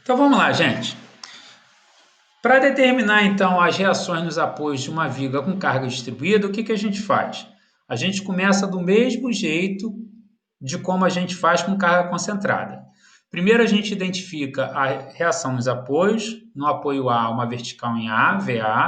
Então vamos lá, gente. Para determinar então as reações nos apoios de uma viga com carga distribuída, o que a gente faz? A gente começa do mesmo jeito de como a gente faz com carga concentrada. Primeiro a gente identifica a reação nos apoios, no apoio A uma vertical em A, VA,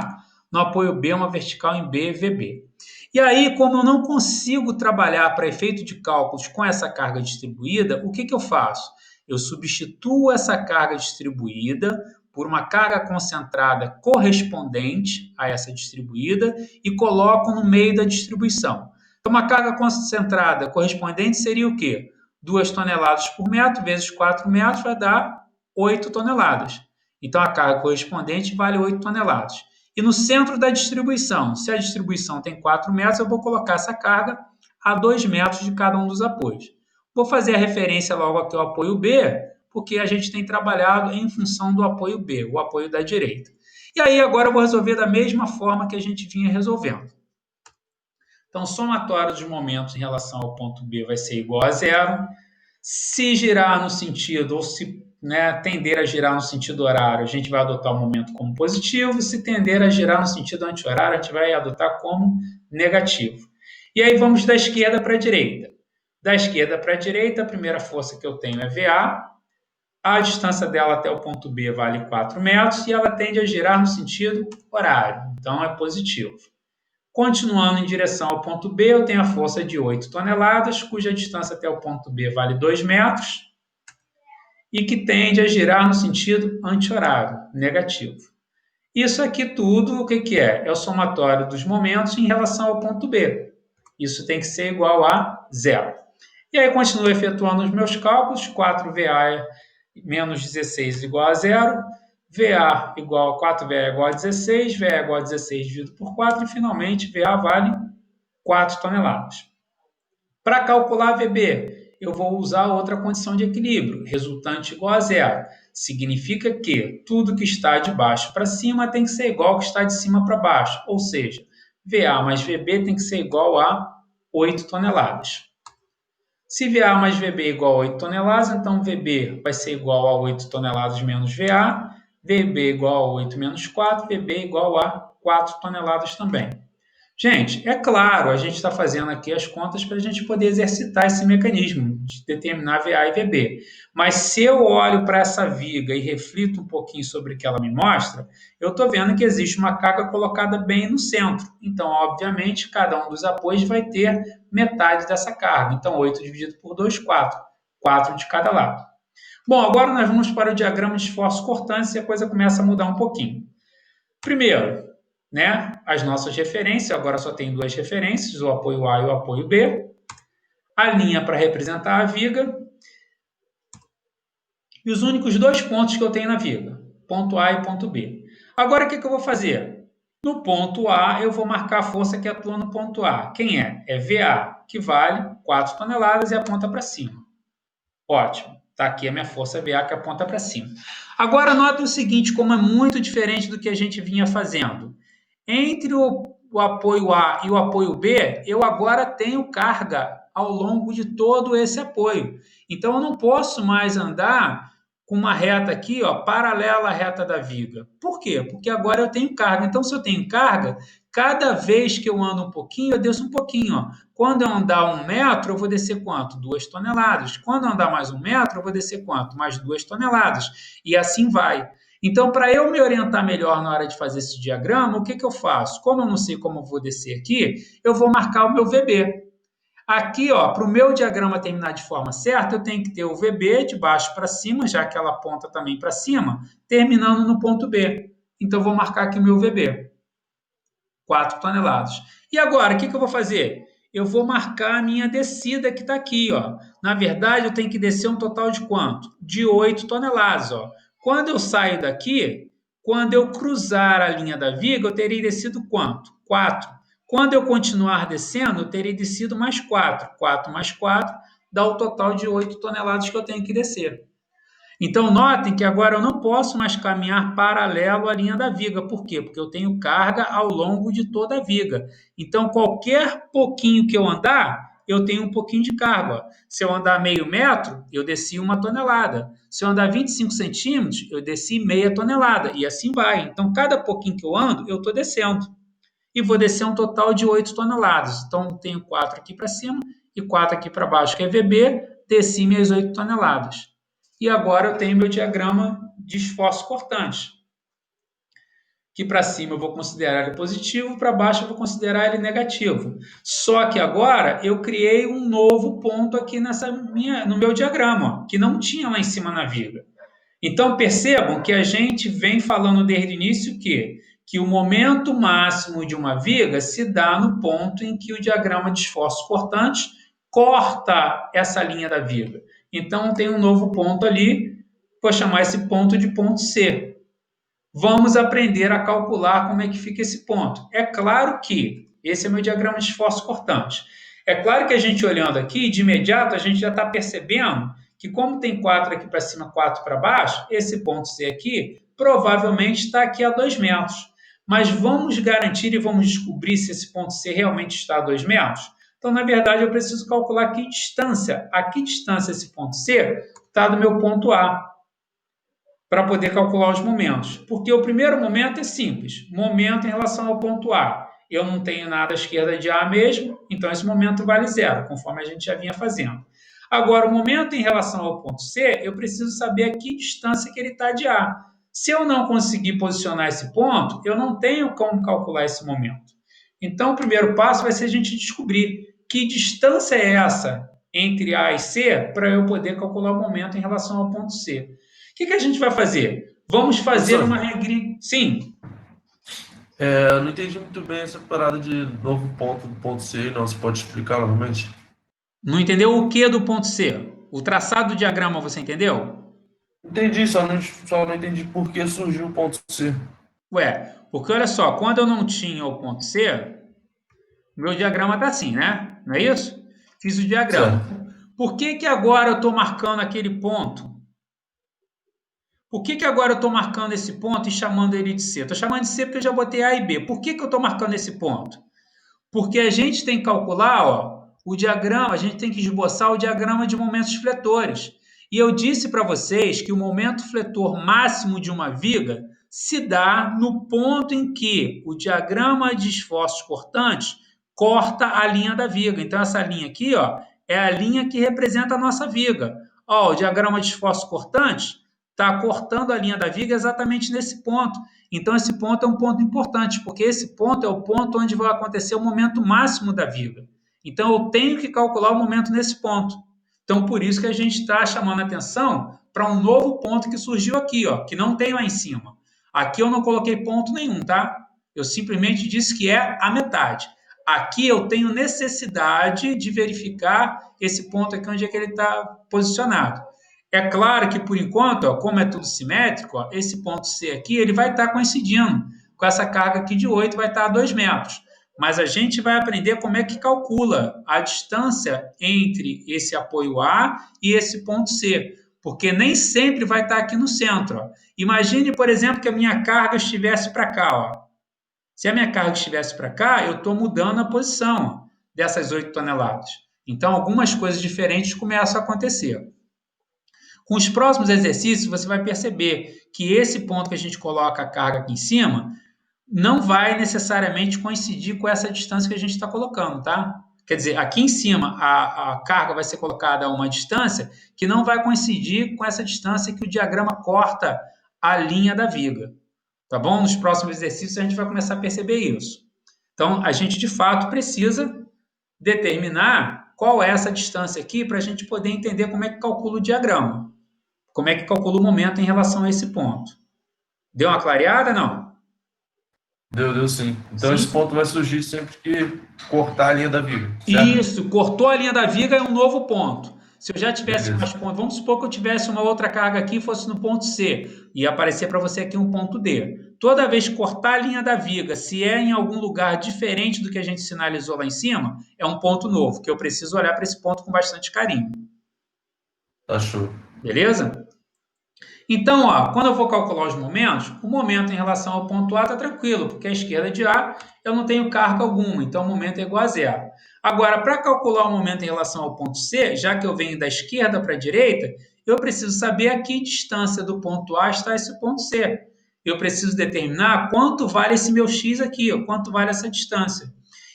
no apoio B uma vertical em B, VB. E aí, como eu não consigo trabalhar para efeito de cálculos com essa carga distribuída, o que eu faço? Eu substituo essa carga distribuída por uma carga concentrada correspondente a essa distribuída e coloco no meio da distribuição. Então, uma carga concentrada correspondente seria o quê? 2 toneladas por metro vezes 4 metros vai dar 8 toneladas. Então, a carga correspondente vale 8 toneladas. E no centro da distribuição, se a distribuição tem 4 metros, eu vou colocar essa carga a 2 metros de cada um dos apoios. Vou fazer a referência logo aqui ao apoio B, porque a gente tem trabalhado em função do apoio B, o apoio da direita. E aí agora eu vou resolver da mesma forma que a gente vinha resolvendo. Então, o somatório de momentos em relação ao ponto B vai ser igual a zero. Se girar no sentido, ou se tender a girar no sentido horário, a gente vai adotar o momento como positivo. Se tender a girar no sentido anti-horário, a gente vai adotar como negativo. E aí vamos da esquerda para a direita. Da esquerda para a direita, a primeira força que eu tenho é VA. A distância dela até o ponto B vale 4 metros e ela tende a girar no sentido horário. Então, é positivo. Continuando em direção ao ponto B, eu tenho a força de 8 toneladas, cuja distância até o ponto B vale 2 metros e que tende a girar no sentido anti-horário, negativo. Isso aqui tudo, o que é? É o somatório dos momentos em relação ao ponto B. Isso tem que ser igual a zero. E aí, continuo efetuando os meus cálculos. 4VA menos 16 igual a zero. VA igual a 4VA igual a 16. VA igual a 16 dividido por 4. E, finalmente, VA vale 4 toneladas. Para calcular VB, eu vou usar outra condição de equilíbrio. Resultante igual a zero. Significa que tudo que está de baixo para cima tem que ser igual ao que está de cima para baixo. Ou seja, VA mais VB tem que ser igual a 8 toneladas. Se VA mais VB é igual a 8 toneladas, então VB vai ser igual a 8 toneladas menos VA, VB igual a 8 menos 4, VB igual a 4 toneladas também. Gente, é claro, a gente está fazendo aqui as contas para a gente poder exercitar esse mecanismo de determinar VA e VB. Mas se eu olho para essa viga e reflito um pouquinho sobre o que ela me mostra, eu estou vendo que existe uma carga colocada bem no centro. Então, obviamente, cada um dos apoios vai ter metade dessa carga. Então, 8 dividido por 2, 4. 4 de cada lado. Bom, agora nós vamos para o diagrama de esforço cortante e a coisa começa a mudar um pouquinho. Primeiro, as nossas referências, agora só tem duas referências, o apoio A e o apoio B. A linha para representar a viga. E os únicos dois pontos que eu tenho na viga, ponto A e ponto B. Agora, o que eu vou fazer? No ponto A, eu vou marcar a força que atua no ponto A. Quem é? É VA, que vale 4 toneladas e aponta para cima. Ótimo. Está aqui a minha força VA que aponta para cima. Agora, nota o seguinte, como é muito diferente do que a gente vinha fazendo. Entre o apoio A e o apoio B, eu agora tenho carga ao longo de todo esse apoio. Então, eu não posso mais andar com uma reta aqui, paralela à reta da viga. Por quê? Porque agora eu tenho carga. Então, se eu tenho carga, cada vez que eu ando um pouquinho, eu desço um pouquinho. Quando eu andar 1 metro, eu vou descer quanto? 2 toneladas. Quando eu andar mais 1 metro, eu vou descer quanto? Mais 2 toneladas. E assim vai. Então, para eu me orientar melhor na hora de fazer esse diagrama, o que eu faço? Como eu não sei como eu vou descer aqui, eu vou marcar o meu VB. Aqui, para o meu diagrama terminar de forma certa, eu tenho que ter o VB de baixo para cima, já que ela aponta também para cima, terminando no ponto B. Então, eu vou marcar aqui o meu VB. 4 toneladas. E agora, o que eu vou fazer? Eu vou marcar a minha descida que está aqui. Na verdade, eu tenho que descer um total de quanto? De 8 toneladas. Quando eu saio daqui, quando eu cruzar a linha da viga, eu terei descido quanto? 4. Quando eu continuar descendo, eu terei descido mais 4. 4 mais 4 dá o total de 8 toneladas que eu tenho que descer. Então, notem que agora eu não posso mais caminhar paralelo à linha da viga. Por quê? Porque eu tenho carga ao longo de toda a viga. Então, qualquer pouquinho que eu andar, eu tenho um pouquinho de carga. Ó. Se eu andar meio metro, eu desci 1 tonelada. Se eu andar 25 centímetros, eu desci meia tonelada. E assim vai. Então, cada pouquinho que eu ando, eu estou descendo. E vou descer um total de 8 toneladas. Então, tenho 4 aqui para cima e 4 aqui para baixo, que é VB. Desci minhas 8 toneladas. E agora eu tenho meu diagrama de esforço cortante, que para cima eu vou considerar ele positivo, para baixo eu vou considerar ele negativo. Só que agora eu criei um novo ponto aqui no meu diagrama, ó, que não tinha lá em cima na viga. Então percebam que a gente vem falando desde o início que o momento máximo de uma viga se dá no ponto em que o diagrama de esforços cortantes corta essa linha da viga. Então tem um novo ponto ali, vou chamar esse ponto de ponto C. Vamos aprender a calcular como é que fica esse ponto. É claro que esse é meu diagrama de esforço cortante. É claro que a gente olhando aqui, de imediato, a gente já está percebendo que como tem 4 aqui para cima, 4 para baixo, esse ponto C aqui provavelmente está aqui a 2 metros. Mas vamos garantir e vamos descobrir se esse ponto C realmente está a 2 metros? Então, na verdade, eu preciso calcular a que distância esse ponto C está do meu ponto A, para poder calcular os momentos. Porque o primeiro momento é simples, momento em relação ao ponto A. Eu não tenho nada à esquerda de A mesmo, então esse momento vale zero, conforme a gente já vinha fazendo. Agora, o momento em relação ao ponto C, eu preciso saber a que distância que ele está de A. Se eu não conseguir posicionar esse ponto, eu não tenho como calcular esse momento. Então, o primeiro passo vai ser a gente descobrir que distância é essa entre A e C para eu poder calcular o momento em relação ao ponto C. O que a gente vai fazer? Vamos fazer Professor, uma regrinha. Sim. eu não entendi muito bem essa parada de novo ponto do ponto C, não. Você pode explicar novamente? Não entendeu o que do ponto C? O traçado do diagrama você entendeu? Entendi, só não entendi por que surgiu o ponto C. Ué, porque olha só, quando eu não tinha o ponto C, meu diagrama está assim, né? Não é isso? Fiz o diagrama. Certo. Por que agora eu estou marcando aquele ponto? Por que agora eu estou marcando esse ponto e chamando ele de C? Estou chamando de C porque eu já botei A e B. Por que eu estou marcando esse ponto? Porque a gente tem que calcular, ó, o diagrama, a gente tem que esboçar o diagrama de momentos fletores. E eu disse para vocês que o momento fletor máximo de uma viga se dá no ponto em que o diagrama de esforços cortantes corta a linha da viga. Então, essa linha aqui, ó, é a linha que representa a nossa viga. Ó, o diagrama de esforços cortantes está cortando a linha da viga exatamente nesse ponto. Então, esse ponto é um ponto importante, porque esse ponto é o ponto onde vai acontecer o momento máximo da viga. Então, eu tenho que calcular o momento nesse ponto. Então, por isso que a gente está chamando a atenção para um novo ponto que surgiu aqui, ó, que não tem lá em cima. Aqui eu não coloquei ponto nenhum, tá? Eu simplesmente disse que é a metade. Aqui eu tenho necessidade de verificar esse ponto aqui onde é que ele está posicionado. É claro que, por enquanto, ó, como é tudo simétrico, ó, esse ponto C aqui ele vai estar coincidindo com essa carga aqui de 8, vai estar a 2 metros. Mas a gente vai aprender como é que calcula a distância entre esse apoio A e esse ponto C, porque nem sempre vai estar aqui no centro. Ó. Imagine, por exemplo, que a minha carga estivesse para cá. Ó. Se a minha carga estivesse para cá, eu estou mudando a posição ó, dessas 8 toneladas. Então, algumas coisas diferentes começam a acontecer. Com os próximos exercícios, você vai perceber que esse ponto que a gente coloca a carga aqui em cima não vai necessariamente coincidir com essa distância que a gente está colocando, tá? Quer dizer, aqui em cima a carga vai ser colocada a uma distância que não vai coincidir com essa distância que o diagrama corta a linha da viga, tá bom? Nos próximos exercícios a gente vai começar a perceber isso. Então, a gente de fato precisa determinar qual é essa distância aqui para a gente poder entender como é que calcula o diagrama. Como é que calcula o momento em relação a esse ponto? Deu uma clareada, não? Deu sim. Então esse Sim? ponto vai surgir sempre que cortar a linha da viga, certo? Isso, cortou a linha da viga é um novo ponto. Se eu já tivesse Beleza. mais pontos, vamos supor que eu tivesse uma outra carga aqui, fosse no ponto C, e aparecer para você aqui um ponto D. Toda vez que cortar a linha da viga, se é em algum lugar diferente do que a gente sinalizou lá em cima, é um ponto novo, que eu preciso olhar para esse ponto com bastante carinho. Tá show. Beleza? Então, ó, quando eu vou calcular os momentos, o momento em relação ao ponto A está tranquilo, porque à esquerda de A eu não tenho carga alguma, então o momento é igual a zero. Agora, para calcular o momento em relação ao ponto C, já que eu venho da esquerda para a direita, eu preciso saber a que distância do ponto A está esse ponto C. Eu preciso determinar quanto vale esse meu x aqui, quanto vale essa distância.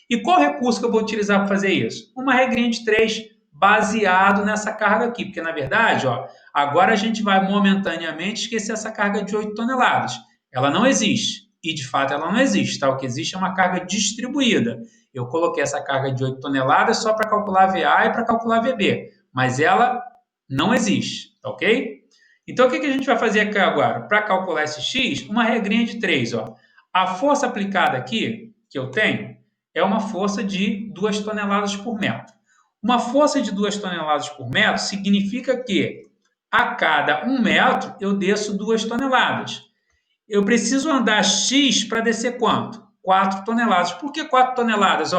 E qual recurso que eu vou utilizar para fazer isso? Uma regrinha de 3 baseado nessa carga aqui, porque na verdade, agora a gente vai momentaneamente esquecer essa carga de 8 toneladas. Ela não existe, e de fato ela não existe, tá? O que existe é uma carga distribuída. Eu coloquei essa carga de 8 toneladas só para calcular VA e para calcular VB, mas ela não existe, tá ok? Então, o que a gente vai fazer aqui agora? Para calcular esse x, uma regrinha de 3. A força aplicada aqui, que eu tenho, é uma força de 2 toneladas por metro. Uma força de 2 toneladas por metro significa que a cada 1 metro eu desço 2 toneladas. Eu preciso andar x para descer quanto? 4 toneladas. Por que 4 toneladas?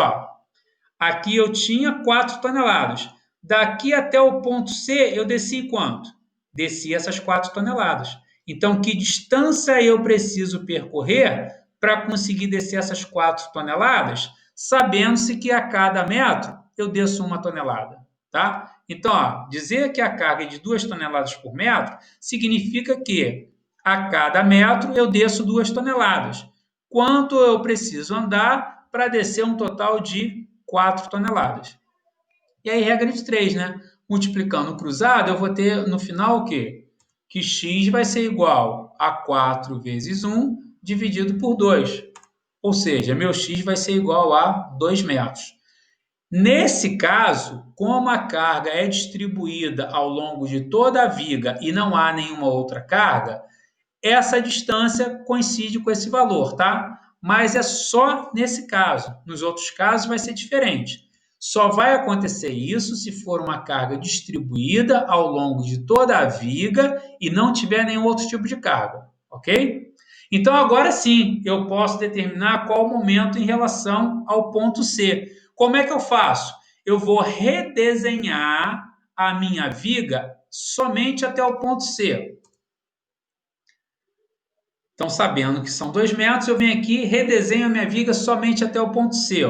Aqui eu tinha 4 toneladas. Daqui até o ponto C, eu desci quanto? Desci essas 4 toneladas. Então, que distância eu preciso percorrer para conseguir descer essas 4 toneladas, sabendo-se que a cada metro eu desço 1 tonelada, tá? Então, dizer que a carga é de 2 toneladas por metro significa que a cada metro eu desço 2 toneladas. Quanto eu preciso andar para descer um total de 4 toneladas? E aí, regra de 3, né? Multiplicando o cruzado, eu vou ter no final o quê? Que x vai ser igual a 4 vezes 1 dividido por 2. Ou seja, meu x vai ser igual a 2 metros. Nesse caso, como a carga é distribuída ao longo de toda a viga e não há nenhuma outra carga, essa distância coincide com esse valor, tá? Mas é só nesse caso. Nos outros casos vai ser diferente. Só vai acontecer isso se for uma carga distribuída ao longo de toda a viga e não tiver nenhum outro tipo de carga, ok? Então agora sim, eu posso determinar qual o momento em relação ao ponto C. Como é que eu faço? Eu vou redesenhar a minha viga somente até o ponto C. Então, sabendo que são 2 metros, eu venho aqui e redesenho a minha viga somente até o ponto C.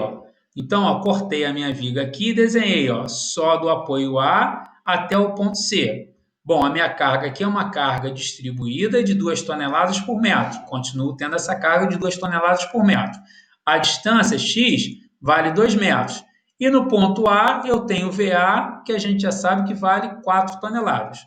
Então, cortei a minha viga aqui e desenhei só do apoio A até o ponto C. Bom, a minha carga aqui é uma carga distribuída de 2 toneladas por metro. Continuo tendo essa carga de 2 toneladas por metro. A distância x vale 2 metros. E no ponto A eu tenho VA, que a gente já sabe que vale 4 toneladas.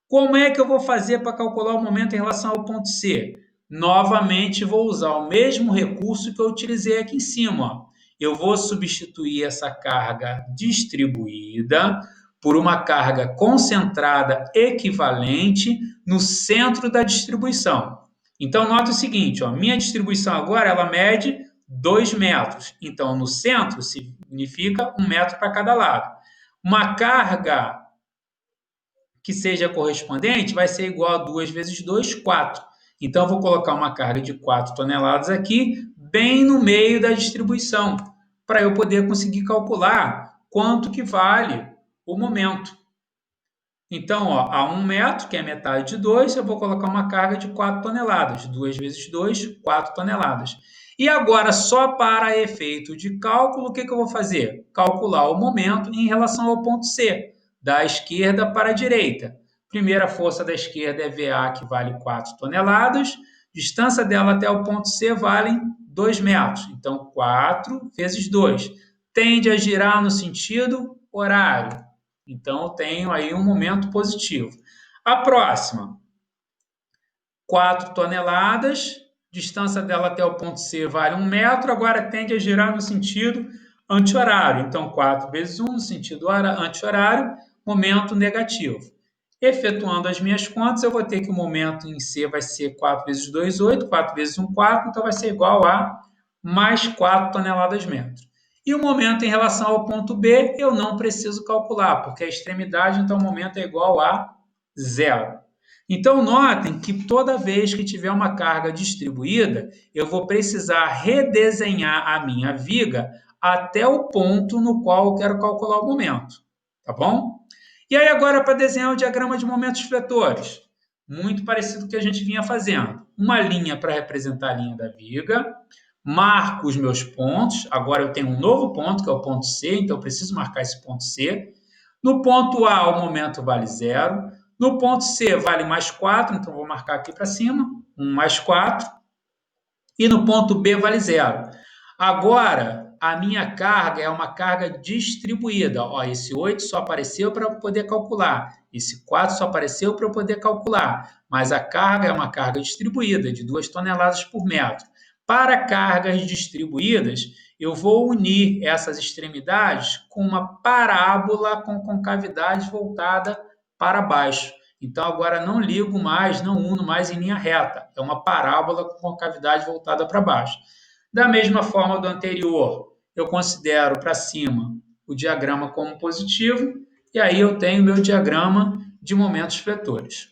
Como é que eu vou fazer para calcular o momento em relação ao ponto C? Novamente, vou usar o mesmo recurso que eu utilizei aqui em cima. Eu vou substituir essa carga distribuída por uma carga concentrada equivalente no centro da distribuição. Então, nota o seguinte, minha distribuição agora ela mede 2 metros. Então, no centro significa 1 metro para cada lado. Uma carga que seja correspondente vai ser igual a 2 vezes 2, 4. Então, eu vou colocar uma carga de 4 toneladas aqui, bem no meio da distribuição, para eu poder conseguir calcular quanto que vale o momento. Então, a 1 metro, que é metade de 2, eu vou colocar uma carga de 4 toneladas. 2 vezes 2, 4 toneladas. E agora, só para efeito de cálculo, o que eu vou fazer? Calcular o momento em relação ao ponto C, da esquerda para a direita. Primeira força da esquerda é VA, que vale 4 toneladas. Distância dela até o ponto C vale 2 metros. Então, 4 vezes 2. Tende a girar no sentido horário. Então, eu tenho aí um momento positivo. A próxima, 4 toneladas, distância dela até o ponto C vale 1 metro, agora tende a girar no sentido anti-horário. Então, 4 vezes 1 no sentido anti-horário, momento negativo. Efetuando as minhas contas, eu vou ter que o momento em C vai ser 4 vezes 2, 8, 4 vezes 1, 4, então vai ser igual a mais 4 toneladas metro. E o momento em relação ao ponto B, eu não preciso calcular, porque a extremidade, então, o momento é igual a zero. Então, notem que toda vez que tiver uma carga distribuída, eu vou precisar redesenhar a minha viga até o ponto no qual eu quero calcular o momento. Tá bom? E aí, agora, para desenhar o diagrama de momentos fletores. Muito parecido com o que a gente vinha fazendo. Uma linha para representar a linha da viga, marco os meus pontos. Agora eu tenho um novo ponto, que é o ponto C, então eu preciso marcar esse ponto C. No ponto A, o momento vale 0. No ponto C, vale mais 4, então vou marcar aqui para cima, 1 mais 4. E no ponto B, vale 0. Agora, a minha carga é uma carga distribuída. Ó, esse 8 só apareceu para eu poder calcular. Esse 4 só apareceu para eu poder calcular. Mas a carga é uma carga distribuída, de 2 toneladas por metro. Para cargas distribuídas, eu vou unir essas extremidades com uma parábola com concavidade voltada para baixo. Então, agora não ligo mais, não uno mais em linha reta. É uma parábola com concavidade voltada para baixo. Da mesma forma do anterior, eu considero para cima o diagrama como positivo, e aí eu tenho meu diagrama de momentos vetores.